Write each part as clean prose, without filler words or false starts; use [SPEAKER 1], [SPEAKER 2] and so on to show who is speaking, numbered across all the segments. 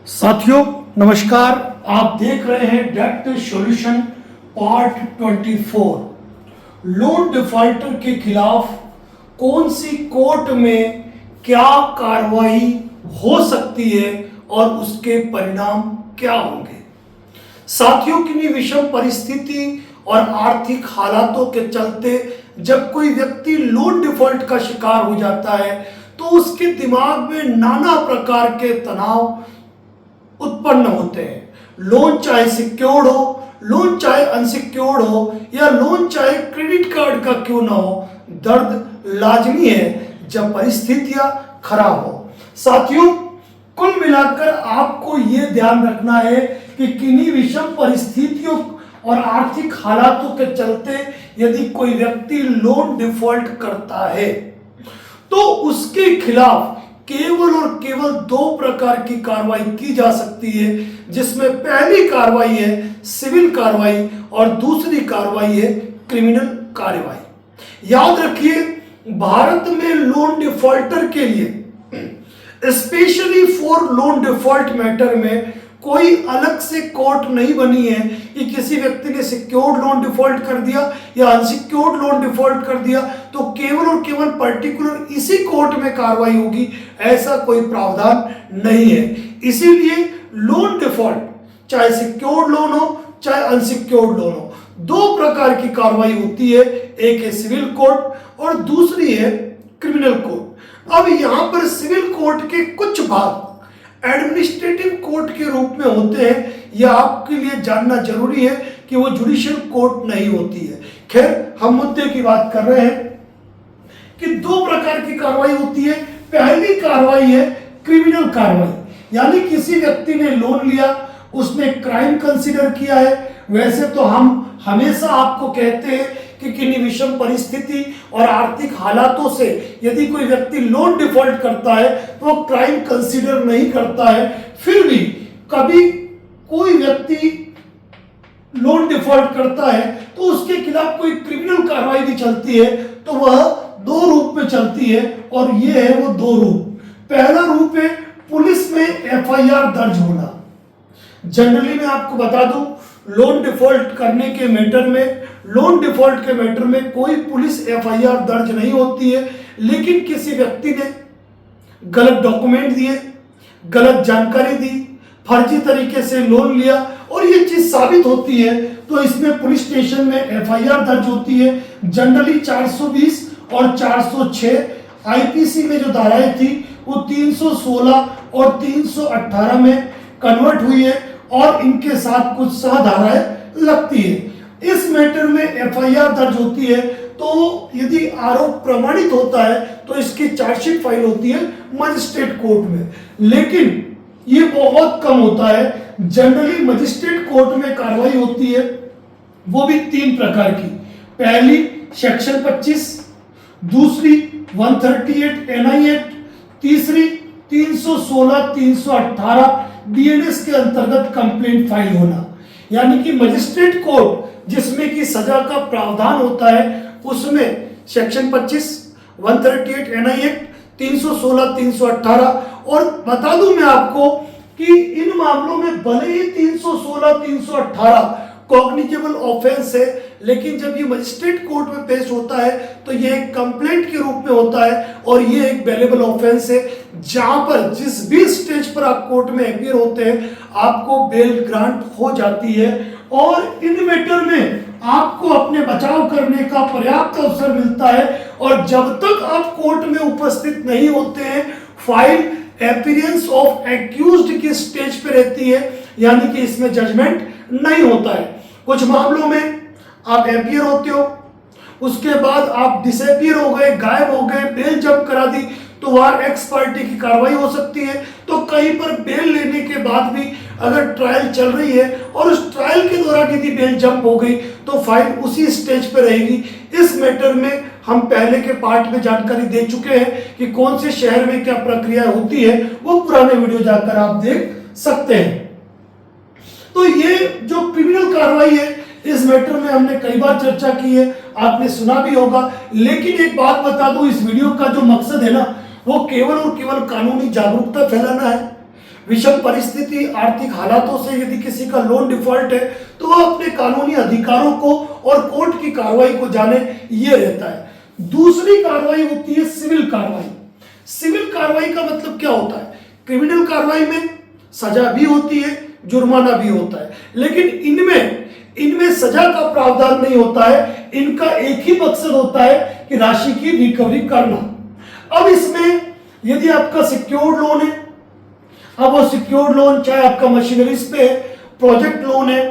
[SPEAKER 1] साथियों नमस्कार। आप देख रहे हैं debt solution part 24। Loan defaulter के खिलाफ कौन सी कोर्ट में क्या कार्रवाई हो सकती है और उसके परिणाम क्या होंगे। साथियों, किन्हीं विषम परिस्थिति और आर्थिक हालातों के चलते जब कोई व्यक्ति लोन डिफॉल्ट का शिकार हो जाता है तो उसके दिमाग में नाना प्रकार के तनाव उत्पन्न होते हैं। लोन चाहे सिक्योर्ड हो, लोन चाहे अनसिक्योर्ड हो, या लोन चाहे क्रेडिट कार्ड का क्यों ना हो, दर्द लाजमी है जब परिस्थितियां खराब हो। साथियों, कुल मिलाकर आपको यह ध्यान रखना है कि किन्हीं विषम परिस्थितियों और आर्थिक हालातों के चलते यदि कोई व्यक्ति लोन डिफॉल्ट करता है तो उसके खिलाफ केवल और केवल दो प्रकार की कार्रवाई की जा सकती है, जिसमें पहली कार्रवाई है सिविल कार्रवाई और दूसरी कार्रवाई है क्रिमिनल कार्रवाई। याद रखिए, भारत में लोन डिफॉल्टर के लिए specially for loan default matter में कोई अलग से कोर्ट नहीं बनी है कि किसी व्यक्ति ने सिक्योर्ड लोन डिफॉल्ट कर दिया या अनसिक्योर्ड लोन डिफॉल्ट कर दिया तो केवल और केवल पर्टिकुलर इसी कोर्ट में कार्रवाई होगी, ऐसा कोई प्रावधान नहीं है। इसीलिए लोन डिफॉल्ट चाहे सिक्योर्ड लोन हो चाहे अनसिक्योर्ड लोन हो, दो प्रकार की कार्रवाई होती है, एक है सिविल कोर्ट और दूसरी है क्रिमिनल कोर्ट। अब यहां पर सिविल कोर्ट के कुछ भाग एडमिनिस्ट्रेटिव कोर्ट के रूप में होते हैं, यह आपके लिए जानना जरूरी है कि वो जुडिशियल कोर्ट नहीं होती है। खैर, हम मुद्दे की बात कर रहे हैं कि दो प्रकार की कार्रवाई होती है। पहली कार्रवाई है क्रिमिनल कार्रवाई, यानी किसी व्यक्ति ने लोन लिया, उसने क्राइम कंसीडर किया है। वैसे तो हम हमेशा आपको कहते हैं कि किन्हीं विषम परिस्थिति और आर्थिक हालातों से यदि कोई व्यक्ति लोन डिफॉल्ट करता है तो वो क्राइम कंसीडर नहीं करता है। फिर भी कभी कोई व्यक्ति लोन डिफॉल्ट करता है तो उसके खिलाफ कोई क्रिमिनल कार्रवाई भी चलती है, तो वह दो रूप में चलती है और ये है वो दो रूप। पहला रूप है पुलिस में एफआईआर दर्ज होना। जनरली मैं आपको बता दूं, लोन डिफॉल्ट करने के मैटर में, लोन डिफॉल्ट के मैटर में कोई पुलिस एफआईआर दर्ज नहीं होती है, लेकिन किसी व्यक्ति ने गलत डॉक्यूमेंट दिए, गलत जानकारी दी, फर्जी तरीके से लोन लिया और ये चीज साबित होती है तो इसमें पुलिस स्टेशन में एफआईआर दर्ज होती है। जनरली 420 और 406 आईपीसी में जो धाराएं थी वो 316 और 318 में कन्वर्ट हुई है और इनके साथ कुछ सह धाराएं लगती है। इस मैटर में एफआईआर दर्ज होती है तो यदि आरोप प्रमाणित होता है तो इसकी चार्जशीट फाइल होती है मजिस्ट्रेट कोर्ट में, लेकिन ये बहुत कम होता है। जनरली मजिस्ट्रेट कोर्ट में कार्रवाई होती है, वो भी तीन प्रकार की। पहली सेक्शन 25, दूसरी 138 एनआई एक्ट, तीसरी 316 318 बीएनएस के अंतर्गत कंप्लेंट फाइल होना। यानी कि मजिस्ट्रेट कोर्ट जिसमें कि सजा का प्रावधान होता है उसमें सेक्शन 25, 138 एनआई एक्ट, 316 318। और बता दूं मैं आपको कि इन मामलों में भले ही 316 318 कॉग्निजेबल ऑफेंस है, लेकिन जब ये मजिस्ट्रेट कोर्ट में पेश होता है तो ये एक कंप्लेंट के रूप में होता है और ये एक बेलेबल ऑफेंस है, जहां पर जिस भी स्टेज पर आप कोर्ट में अपीयर होते हैं आपको बेल ग्रांट हो जाती है और इन मैटर में आपको अपने बचाव करने का पर्याप्त अवसर मिलता है। और जब तक आप कोर्ट में उपस्थित नहीं होते हैं फाइल अपीयरेंस ऑफ एक्यूज्ड की स्टेज पे रहती है, यानी कि इसमें जजमेंट नहीं होता है। कुछ मामलों में आप अपीयर होते हो, उसके बाद आप डिसअपीयर हो गए, गायब हो गए, बेल जब्त करा दी तो वहां एक्स पार्टी की कार्रवाई हो सकती है। तो कहीं पर बेल लेने के बाद भी अगर ट्रायल चल रही है और उस ट्रायल के दौरान यदि बेल जंप हो गई तो फाइल उसी स्टेज पे रहेगी। इस मैटर में हम पहले के पार्ट में जानकारी दे चुके हैं कि कौन से शहर में क्या प्रक्रिया होती है, वो पुराने वीडियो जाकर आप देख सकते हैं। तो ये जो क्रिमिनल कार्रवाई है इस मैटर में हमने कई बार चर्चा की है, आपने सुना भी होगा। लेकिन एक बात बता दूं, इस वीडियो का जो मकसद है ना वो केवल और केवल कानूनी जागरूकता फैलाना है। विषम परिस्थिति, आर्थिक हालातों से यदि किसी का लोन डिफॉल्ट है तो वह अपने कानूनी अधिकारों को और कोर्ट की कार्रवाई को जाने, ये रहता है। दूसरी कार्रवाई होती है सिविल कार्रवाई। सिविल कार्रवाई का मतलब क्या होता है? क्रिमिनल कार्रवाई में सजा भी होती है, जुर्माना भी होता है, लेकिन इनमें सजा का प्रावधान नहीं होता है। इनका एक ही मकसद होता है कि राशि की रिकवरी करना। अब इसमें यदि आपका सिक्योर्ड लोन है, अब वो सिक्योर्ड लोन चाहे आपका मशीनरीज पे है, प्रोजेक्ट लोन है,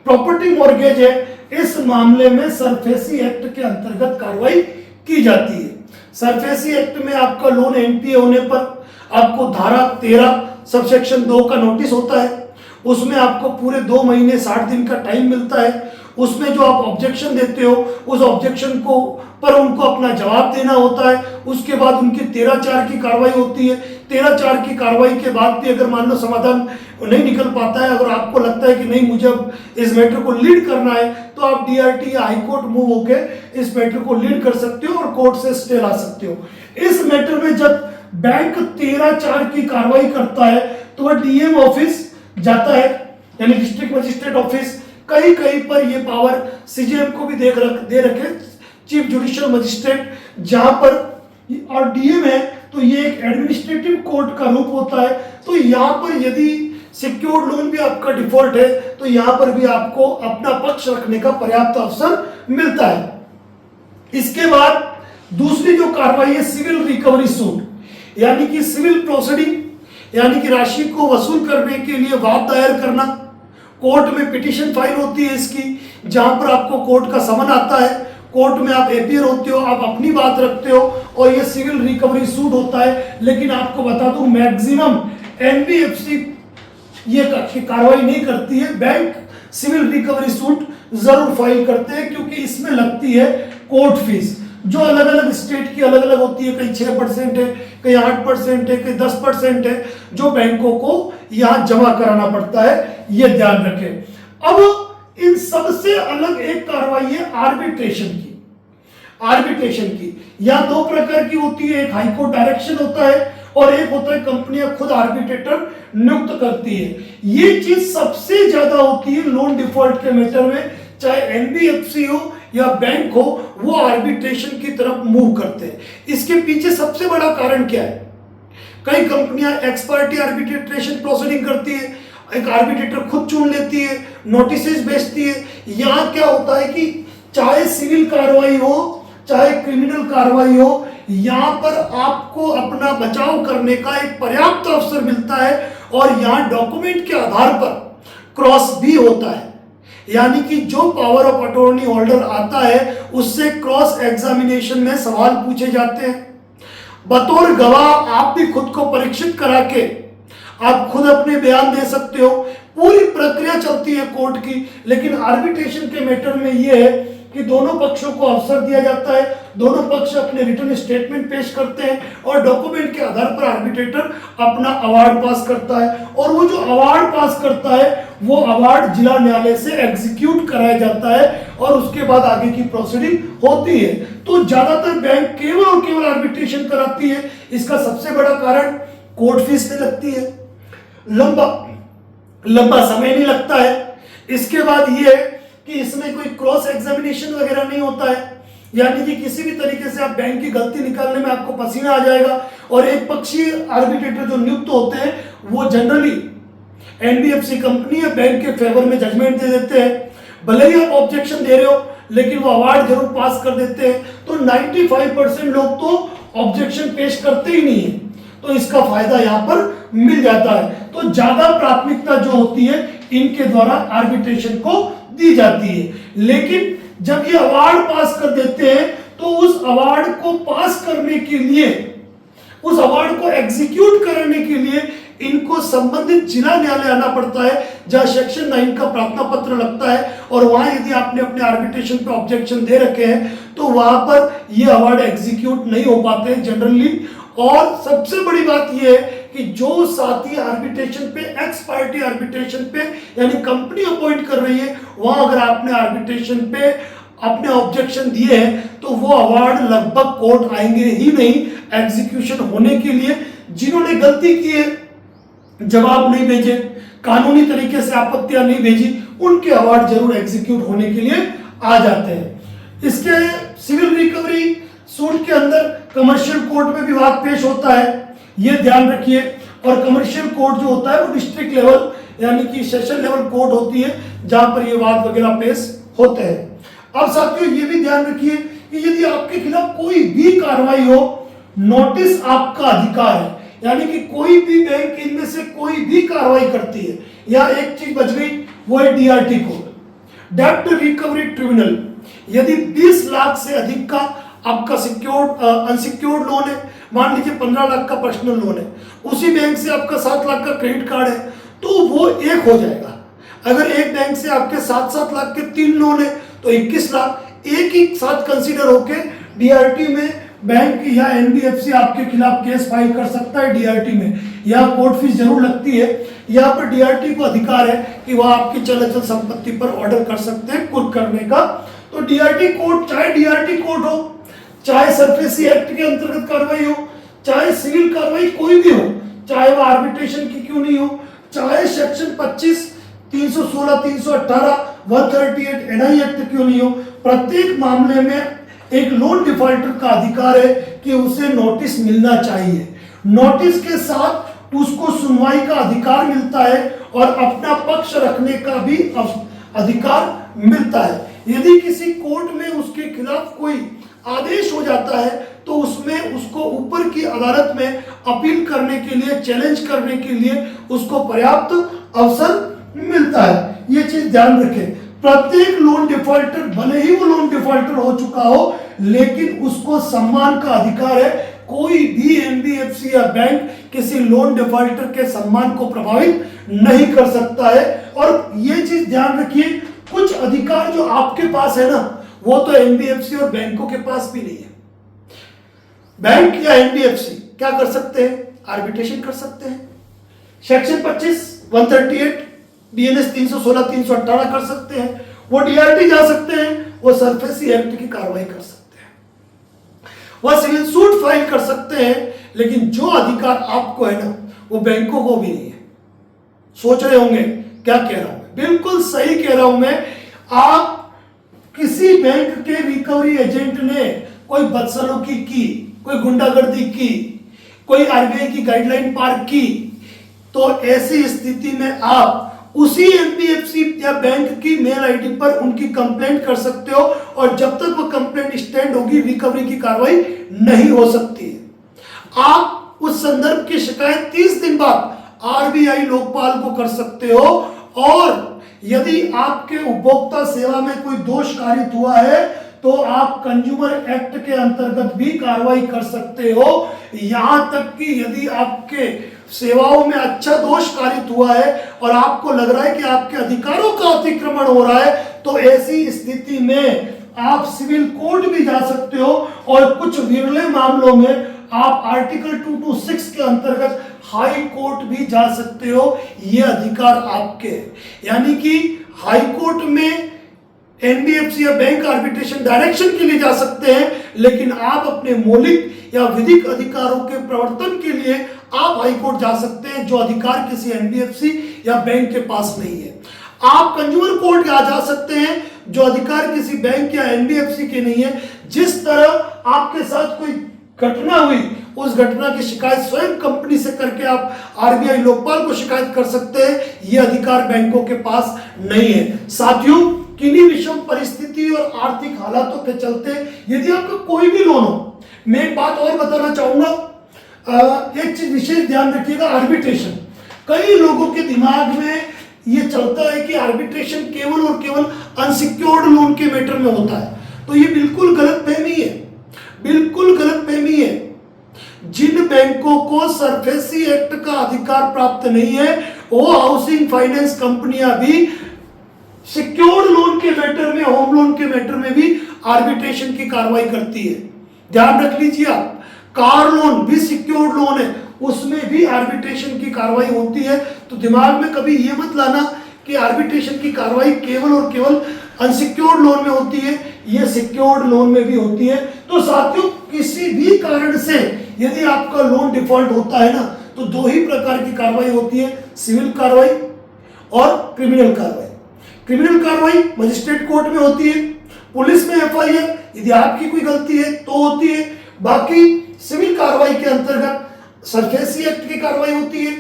[SPEAKER 1] प्रॉपर्टी मॉर्गेज है, इस मामले में सरफेसी एक्ट के अंतर्गत कार्रवाई की जाती है। सरफेसी एक्ट में आपका लोन एनपीए होने पर आपको धारा 13 सबसेक्शन 2 का नोटिस होता है। उसमें आपको पूरे 2 महीने 60 दिन का टाइम मिलता है। उसमें जो आप ऑब्जेक्शन देते हो उस ऑब्जेक्शन को पर उनको अपना जवाब देना होता है। उसके बाद उनकी 13-4 की कार्रवाई होती है। 13-4 की कार्रवाई के बाद भी अगर मान लो समाधान नहीं निकल पाता है, अगर आपको लगता है कि नहीं मुझे अब इस मैटर को लीड करना है, तो आप डीआरटी या हाईकोर्ट मूव होकर इस मैटर को लीड कर सकते हो और कोर्ट से स्टे ला सकते हो। इस मैटर में जब बैंक 13-4 की कार्रवाई करता है तो वह डीएम ऑफिस जाता है, यानी डिस्ट्रिक्ट मजिस्ट्रेट ऑफिस। कहीं कहीं पर ये पावर सीजेएम को भी दे रखे, चीफ जुडिशियल मजिस्ट्रेट, जहां पर और डीएम है तो ये एक एडमिनिस्ट्रेटिव कोर्ट का रूप होता है। तो यहाँ पर यदि सिक्योर्ड लोन भी आपका डिफॉल्ट है तो यहाँ पर भी आपको अपना पक्ष रखने का पर्याप्त अवसर मिलता है। इसके बाद दूसरी जो कार्रवाई है सिविल रिकवरी सूट, यानी कि सिविल प्रोसीडिंग, यानी कि राशि को वसूल करने के लिए वाद दायर करना। कोर्ट में पिटीशन फाइल होती है इसकी, जहां पर आपको कोर्ट का समन आता है, कोर्ट में आप अपियर होते हो, आप अपनी बात रखते हो और ये सिविल रिकवरी सूट होता है। लेकिन आपको बता दूं मैक्सिमम एनबीएफसी ये कार्रवाई नहीं करती है। बैंक सिविल रिकवरी सूट जरूर फाइल करते हैं क्योंकि इसमें लगती है कोर्ट फीस, जो अलग अलग स्टेट की अलग अलग होती है। कहीं 6% है, कहीं 8% है, कहीं 10% है, जो बैंकों को यहाँ जमा कराना पड़ता है, ये ध्यान रखें। अब इन सबसे अलग एक कार्रवाई है आर्बिट्रेशन की। आर्बिट्रेशन की यहाँ 2 प्रकार की होती है, एक हाईकोर्ट डायरेक्शन होता है और एक होता है कंपनियां खुद आर्बिट्रेटर नियुक्त करती है। ये चीज सबसे ज्यादा होती है लोन डिफॉल्ट के मैटर में, चाहे एनबीएफसी हो या बैंक हो, वो आर्बिट्रेशन की तरफ मूव करते हैं। इसके पीछे सबसे बड़ा कारण क्या है? कई कंपनियां एक्स पार्टी आर्बिट्रेशन प्रोसीडिंग करती है, एक आर्बिट्रेटर खुद चुन लेती है, नोटिस भेजती है। यहाँ क्या होता है कि चाहे सिविल कार्रवाई हो चाहे क्रिमिनल कार्रवाई हो, यहाँ पर आपको अपना बचाव करने का एक पर्याप्त अवसर मिलता है और यहाँ डॉक्यूमेंट के आधार पर क्रॉस भी होता है। यानी कि जो पावर ऑफ अटॉर्नी होल्डर आता है उससे क्रॉस एग्जामिनेशन में सवाल पूछे जाते हैं। बतौर गवाह आप भी खुद को परीक्षित करा के आप खुद अपने बयान दे सकते हो। पूरी प्रक्रिया चलती है कोर्ट की। लेकिन आर्बिट्रेशन के मैटर में यह है कि दोनों पक्षों को अवसर दिया जाता है, दोनों पक्ष अपने रिटर्न स्टेटमेंट पेश करते हैं और डॉक्यूमेंट के आधार पर आर्बिट्रेटर अपना अवार्ड पास करता है। और वो जो अवार्ड पास करता है वो अवार्ड जिला न्यायालय से एग्जीक्यूट कराया जाता है और उसके बाद आगे की प्रोसीडिंग होती है। तो ज्यादातर बैंक केवल और केवल आर्बिट्रेशन कराती है। इसका सबसे बड़ा कारण कोर्ट फीस नहीं लगती है, लंबा समय नहीं लगता है। इसके बाद ये है कि इसमें कोई क्रॉस एग्जामिनेशन वगैरह नहीं होता है, यानी कि किसी भी तरीके से आप बैंक की गलती निकालने में आपको पसीना आ जाएगा। और एक पक्षीय आर्बिट्रेटर जो नियुक्त होते हैं वो जनरली एनबीएफसी कंपनी या बैंक के फेवर में जजमेंट दे देते हैं। भले ही आप ऑब्जेक्शन दे रहे हो लेकिन वो अवार्ड जरूर पास कर देते हैं। तो 95% लोग तो ऑब्जेक्शन पेश करते ही नहीं है, तो इसका फायदा यहाँ पर मिल जाता है। तो ज्यादा प्राथमिकता जो होती है इनके द्वारा आर्बिट्रेशन को दी जाती है। लेकिन जब ये अवार्ड पास कर देते हैं तो उस अवार्ड को पास करने के लिए, उस अवार्ड को एग्जीक्यूट करने के लिए इनको संबंधित जिला न्यायालय आना पड़ता है, जहां सेक्शन 9 का प्रार्थना पत्र लगता है। और वहां यदि आपने अपने आर्बिट्रेशन पे ऑब्जेक्शन दे रखे हैं तो वहां पर ये अवार्ड एग्जीक्यूट नहीं हो पाते हैं जनरली। और सबसे बड़ी बात यह है कि जो साथी आर्बिट्रेशन पे एक्स पार्टी आर्बिट्रेशन पे यानी कंपनी अपॉइंट कर रही है, वहां अगर आपने आर्बिट्रेशन पे अपने ऑब्जेक्शन दिए हैं तो वो अवार्ड लगभग कोर्ट आएंगे ही नहीं एग्जीक्यूशन होने के लिए। जिन्होंने गलती की है जवाब नहीं भेजे, कानूनी तरीके से आपत्तियां नहीं भेजी, उनके अवार्ड जरूर एग्जीक्यूट होने के लिए आ जाते हैं। इसके सिविल रिकवरी सूट के अंदर कमर्शियल कोर्ट में विवाद पेश होता है, ये ध्यान रखिए। और कमर्शियल कोर्ट जो होता है वो डिस्ट्रिक्ट लेवल यानी कि सेशन लेवल कोर्ट होती है जहां पर ये वाद वगैरह पेश होते हैं। अब साथियों ये भी ध्यान रखिए कि यदि आपके खिलाफ कोई भी कार्रवाई हो, नोटिस आपका अधिकार है, यानी कि कोई भी बैंक इनमें से कोई भी कार्रवाई करती है, या एक चीज बच गई वो है डीआरटी कोड, डेब्ट रिकवरी ट्रिब्यूनल। यदि 20 लाख से अधिक का आपका सिक्योर्ड अनसिक्योर्ड लोन है, मान लीजिए 15 लाख का पर्सनल लोन है, उसी बैंक से आपका 7 लाख का क्रेडिट कार्ड है, तो वो एक हो जाएगा। अगर एक बैंक से आपके 7-7 लाख के 3 लोन है तो 21 लाख एक ही साथ कंसीडर होके डीआरटी में बैंक या एनबीएफसी आपके खिलाफ केस फाइल कर सकता है। डीआरटी में यहाँ कोर्ट फीस जरूर लगती है। यहाँ पर डीआरटी को अधिकार है कि वह आपकी चल अचल संपत्ति पर ऑर्डर कर सकते हैं कुर्क करने का। तो डीआरटी कोर्ट, चाहे डीआरटी कोर्ट हो, चाहे सरफेसी एक्ट के अंतर्गत कार्रवाई हो, चाहे सिविल कार्रवाई कोई भी हो, चाहे वह आर्बिट्रेशन की क्यों नहीं हो, चाहे सेक्शन 25, 316, 318, 138 एनआई एक्ट क्यों नहीं हो, प्रत्येक मामले में एक लोन डिफॉल्टर का अधिकार है कि उसे नोटिस मिलना चाहिए। नोटिस के साथ उसको सुनवाई का अधिकार मिलता है और अपना पक्ष रखने का भी अधिकार मिलता है। यदि किसी कोर्ट में उसके खिलाफ कोई आदेश हो जाता है तो उसमें उसको ऊपर की अदालत में अपील करने के लिए, चैलेंज करने के लिए उसको पर्याप्त अवसर मिलता है। ये चीज ध्यान रखें। प्रत्येक लोन डिफॉल्टर, भले ही वो लोन डिफॉल्टर हो चुका हो, लेकिन उसको सम्मान का अधिकार है। कोई भी एनबीएफसी या बैंक किसी लोन डिफॉल्टर के सम्मान को प्रभावित नहीं कर सकता है। और ये चीज ध्यान रखिए, कुछ अधिकार जो आपके पास है ना, वो तो एनबीएफसी और बैंकों के पास भी नहीं है। बैंक या एनबीएफसी क्या कर सकते हैं? आर्बिट्रेशन कर सकते हैं, सेक्शन 25, 138, डीएनएस 316, 318 कर सकते हैं, वो डीआरटी जा सकते हैं, वो सरफेसी एक्ट की कार्रवाई कर सकते हैं, वह सिविल सूट फाइल कर सकते हैं। लेकिन जो अधिकार आपको है ना, वो बैंकों को भी नहीं है। सोच रहे होंगे क्या कह रहा हूं, बिल्कुल सही कह रहा हूं मैं। आप किसी बैंक के रिकवरी एजेंट ने कोई बदसलूकी की, कोई गुंडागर्दी की, कोई आरबीआई की गाइडलाइन पार की, तो ऐसी स्थिति में आप उसी एनबीएफसी या बैंक की मेल आईडी पर उनकी कंप्लेंट कर सकते हो और जब तक वो कंप्लेंट स्टैंड होगी रिकवरी की कार्रवाई नहीं हो सकती है। आप उस संदर्भ की शिकायत 30 दिन बाद आरबीआई लोकपाल को कर सकते हो। और यदि आपके उपभोक्ता सेवा में कोई दोष कारित हुआ है तो आप कंज्यूमर एक्ट के अंतर्गत भी कार्रवाई कर सकते हो। यहां तक कि यदि आपके सेवाओं में अच्छा दोष कारित हुआ है और आपको लग रहा है कि आपके अधिकारों का अतिक्रमण हो रहा है, तो ऐसी स्थिति में आप सिविल कोर्ट भी जा सकते हो और कुछ विरले मामलों में आप आर्टिकल 226 के अंतर्गत हाई कोर्ट भी जा सकते हो। ये अधिकार आपके, यानी कि हाई कोर्ट में एनबीएफसी या बैंक आर्बिट्रेशन डायरेक्शन के लिए जा सकते हैं, लेकिन आप अपने मौलिक या विधिक अधिकारों के प्रवर्तन के लिए आप हाई कोर्ट जा सकते हैं, जो अधिकार किसी एनबीएफसी या बैंक के पास नहीं है। आप कंज्यूमर कोर्ट जा सकते हैं, जो अधिकार किसी बैंक या एनबीएफसी के नहीं है। जिस तरह आपके साथ कोई घटना हुई, उस घटना की शिकायत स्वयं कंपनी से करके आप आरबीआई लोकपाल को शिकायत कर सकते हैं। यह अधिकार बैंकों के पास नहीं है। साथियों, किन्हीं विषम परिस्थिति और आर्थिक हालातों के चलते यदि आपका कोई भी लोन हो, मैं एक बात और बताना चाहूंगा, एक चीज विशेष ध्यान रखिएगा, आर्बिट्रेशन। कई लोगों के दिमाग में ये चलता है कि आर्बिट्रेशन केवल और केवल अनसिक्योर्ड लोन के मैटर में होता है, तो ये बिल्कुल गलतफहमी है, बिल्कुल गलतफहमी है। जिन बैंकों को सरफेसी एक्ट का अधिकार प्राप्त नहीं है, वो हाउसिंग फाइनेंस कंपनियां भी सिक्योर्ड लोन के मैटर में, होम लोन के मैटर में भी आर्बिट्रेशन की कार्रवाई करती है। ध्यान रख लीजिए आप, कार लोन भी सिक्योर्ड लोन है, उसमें भी आर्बिट्रेशन की कार्रवाई होती है। तो दिमाग में कभी ये मत लाना कि आर्बिट्रेशन की कार्रवाई केवल और केवल अनसिक्योर्ड लोन में होती है, ये सिक्योर्ड लोन में भी होती है। तो साथियों, किसी भी कारण से यदि आपका लोन डिफॉल्ट होता है ना, तो दो ही प्रकार की कार्रवाई होती है, सिविल कार्रवाई और क्रिमिनल कार्रवाई। क्रिमिनल कार्रवाई मजिस्ट्रेट कोर्ट में होती है, पुलिस में एफआईआर यदि आपकी कोई गलती है तो होती है। बाकी सिविल कार्रवाई के अंतर्गत सरफेसी एक्ट की कार्रवाई होती है,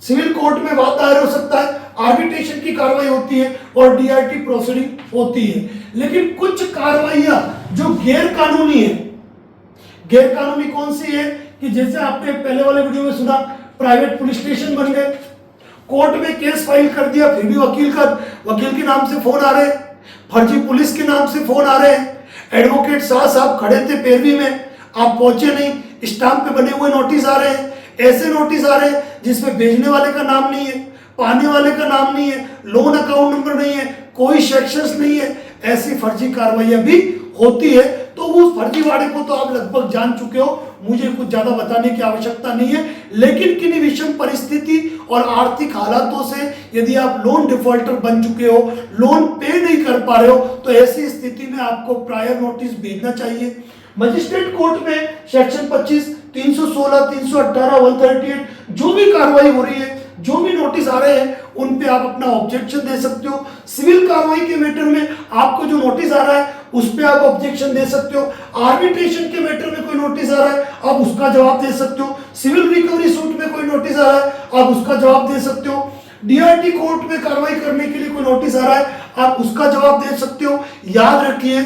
[SPEAKER 1] सिविल कोर्ट में वाद दायर हो सकता है, आर्बिट्रेशन की कार्रवाई होती है और डीआरटी प्रोसीडिंग होती है। लेकिन कुछ कार्रवाइयां जो गैर कानूनी है, गैर कानूनी कौन सी है कि जैसे आपने पहले वाले वीडियो में सुना, प्राइवेट पुलिस स्टेशन बन गए, कोर्ट में केस फाइल कर दिया, फिर भी वकील के नाम से फोन आ रहे हैं, फर्जी पुलिस के नाम से फोन आ रहे हैं, एडवोकेट साहब खड़े थे पैरवी में, आप पहुंचे नहीं, स्टाम्प पे बने हुए नोटिस आ रहे हैं, ऐसे नोटिस आ रहे हैं जिसमें भेजने वाले का नाम नहीं है, पाने वाले का नाम नहीं है, लोन अकाउंट नंबर नहीं है, कोई सेक्शंस नहीं है, ऐसी फर्जी कार्रवाइयां भी होती है। तो उस फर्जीवाड़े को तो आप लगभग जान चुके हो, मुझे कुछ ज्यादा बताने की आवश्यकता नहीं है। लेकिन किन्हीं विषम परिस्थिति और आर्थिक हालातों से यदि आप लोन डिफॉल्टर बन चुके हो, लोन पे नहीं कर पा रहे हो, तो ऐसी स्थिति में आपको प्रायर नोटिस भेजना चाहिए। मजिस्ट्रेट कोर्ट में सेक्शन 25, 316, 318, 138 जो भी कार्रवाई हो रही है, जो भी नोटिस आ रहे हैं, उन पे आप अपना ऑब्जेक्शन दे सकते हो। सिविल कार्रवाई के मैटर में आपको जो नोटिस आ रहा है उस पे आप ऑब्जेक्शन दे सकते हो। आर्बिट्रेशन के मैटर में कोई नोटिस आ रहा है, आप उसका जवाब दे सकते हो। सिविल रिकवरी सूट में कोई नोटिस आ रहा है, आप उसका जवाब दे सकते हो। डीआरटी कोर्ट में कार्रवाई करने के लिए कोई नोटिस आ रहा है, आप उसका जवाब दे सकते हो। याद रखिए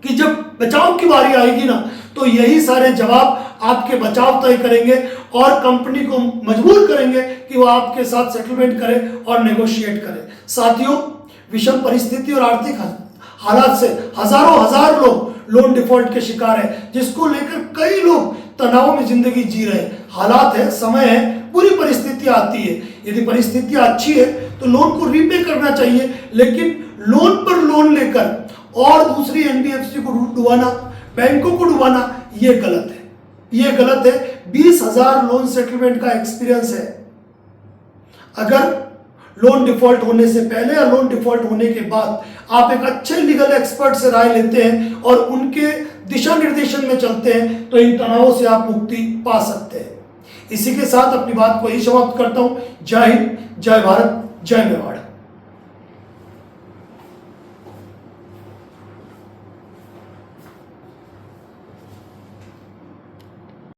[SPEAKER 1] कि जब बचाव की बारी आएगी ना, तो यही सारे जवाब आपके बचाव तय करेंगे और कंपनी को मजबूर करेंगे कि वो आपके साथ सेटलमेंट करे और नेगोशिएट करे। साथियों, विषम परिस्थिति और आर्थिक हालात से हजार लोग लोन डिफॉल्ट के शिकार है, जिसको लेकर कई लोग तनाव में जिंदगी जी रहे हैं। हालात है, समय है, पूरी परिस्थिति आती है। यदि परिस्थितियां अच्छी है तो लोन को रीपे करना चाहिए, लेकिन लोन पर लोन लेकर और दूसरी एनबीएफसी को डुबाना, बैंकों को डुबाना, ये गलत है, ये गलत है। 20,000 लोन सेटलमेंट का एक्सपीरियंस है। अगर लोन डिफॉल्ट होने से पहले या लोन डिफॉल्ट होने के बाद आप एक अच्छे लीगल एक्सपर्ट से राय लेते हैं और उनके दिशा निर्देशन में चलते हैं, तो इन तनावों से आप मुक्ति पा सकते हैं। इसी के साथ अपनी बात को ही समाप्त करता हूं। जय हिंद, जय भारत, जय मेवाड़।